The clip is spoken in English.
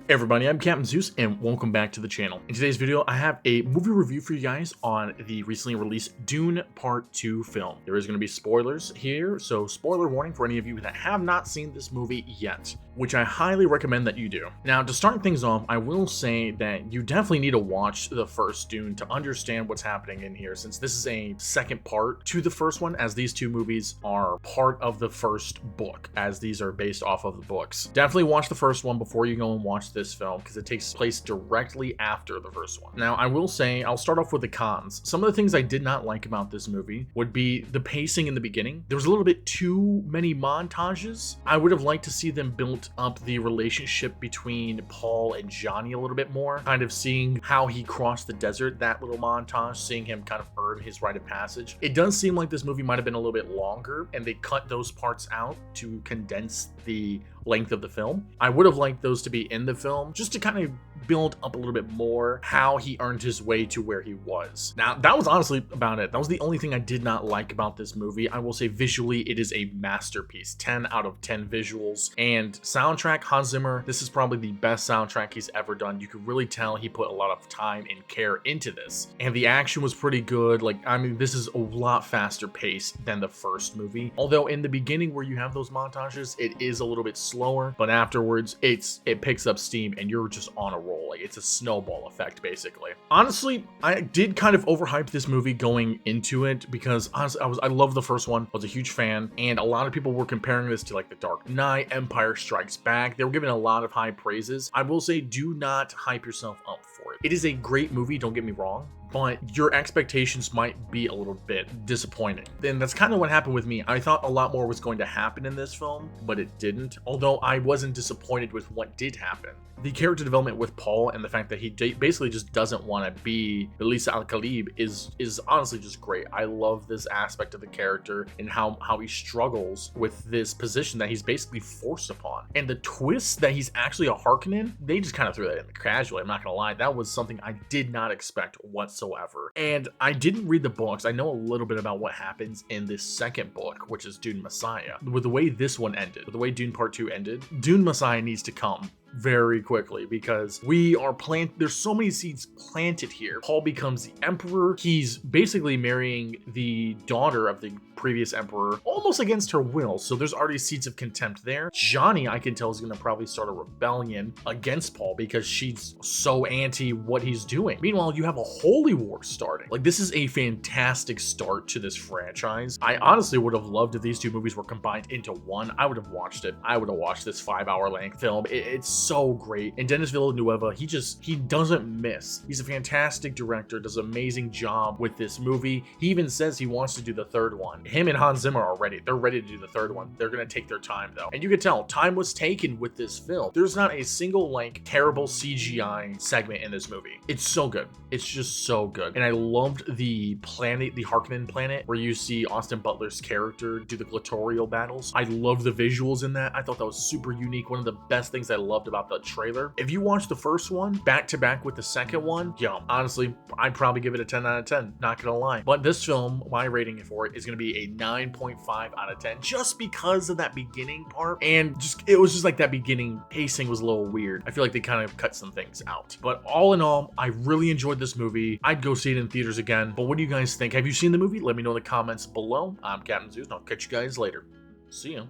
Hey everybody, I'm Captain Zeus and welcome back to the channel. In today's video, I have a movie review for you guys on the recently released Dune Part 2 film. There is going to be spoilers here, so spoiler warning for any of you that have not seen this movie yet, which I highly recommend that you do. Now, to start things off, I will say that you definitely need to watch the first Dune to understand what's happening in here, since this is a second part to the first one, as these two movies are part of the first book, as these are based off of the books. Definitely watch the first one before you go and watch this film, because it takes place directly after the first one. Now, I will say, I'll start off with the cons. Some of the things I did not like about this movie would be the pacing in the beginning. There was a little bit too many montages. I would have liked to see them build up the relationship between Paul and Johnny a little bit more, kind of seeing how he crossed the desert, that little montage, seeing him kind of earn his rite of passage. It does seem like this movie might have been a little bit longer, and they cut those parts out to condense the length of the film. I would have liked those to be in the film just to kind of build up a little bit more how he earned his way to where he was. Now, that was honestly about it. That was the only thing I did not like about this movie. I will say visually, it is a masterpiece. 10 out of 10 visuals. And soundtrack, Hans Zimmer, this is probably the best soundtrack he's ever done. You could really tell he put a lot of time and care into this. And the action was pretty good. Like, I mean, this is a lot faster paced than the first movie. Although in the beginning where you have those montages, it is a little bit slower, but afterwards it picks up steam and you're just on a roll. Like, it's a snowball effect basically. Honestly, I did kind of overhype this movie going into it, because honestly I love the first one. I was a huge fan, and a lot of people were comparing this to like The Dark Knight, Empire Strikes Back. They were giving a lot of high praises. I will say, do not hype yourself up for it. It is a great movie, don't get me wrong, but your expectations might be a little bit disappointing. And that's kind of what happened with me. I thought a lot more was going to happen in this film, but it didn't. Although I wasn't disappointed with what did happen. The character development with Paul and the fact that he basically just doesn't want to be Elisa Al-Khalib is honestly just great. I love this aspect of the character and how he struggles with this position that he's basically forced upon. And the twist that he's actually a Harkonnen, they just kind of threw that in casually. I'm not gonna lie, that was something I did not expect whatsoever. And I didn't read the books. I know a little bit about what happens in this second book, which is Dune Messiah. With the way this one ended, with the way Dune Part 2 ended, Dune Messiah needs to come very quickly, because there's so many seeds planted here. Paul becomes the emperor. He's basically marrying the daughter of the previous emperor almost against her will, so there's already seeds of contempt there. Johnny, I can tell, is going to probably start a rebellion against Paul because she's so anti what he's doing. Meanwhile, you have a holy war starting. Like, this is a fantastic start to this franchise. I honestly would have loved if these two movies were combined into one. I would have watched it. I would have watched this 5-hour length film. It's so great. And Denis Villeneuve, he doesn't miss. He's a fantastic director, does an amazing job with this movie. He even says he wants to do the third one. Him and Hans Zimmer are ready. They're ready to do the third one. They're going to take their time though. And you can tell time was taken with this film. There's not a single like terrible CGI segment in this movie. It's so good. It's just so good. And I loved the planet, the Harkonnen planet, where you see Austin Butler's character do the gladiatorial battles. I love the visuals in that. I thought that was super unique. One of the best things I loved about the trailer. If you watch the first one back to back with the second one, honestly, I'd probably give it a 10 out of 10, not gonna lie. But this film, my rating for it is gonna be a 9.5 out of 10, just because of that beginning part. And it was just like that beginning pacing was a little weird. I feel like they kind of cut some things out. But all in all, I really enjoyed this movie. I'd go see it in theaters again. But what do you guys think? Have you seen the movie? Let me know in the comments below. I'm Captain Zeus, and I'll catch you guys later. See ya.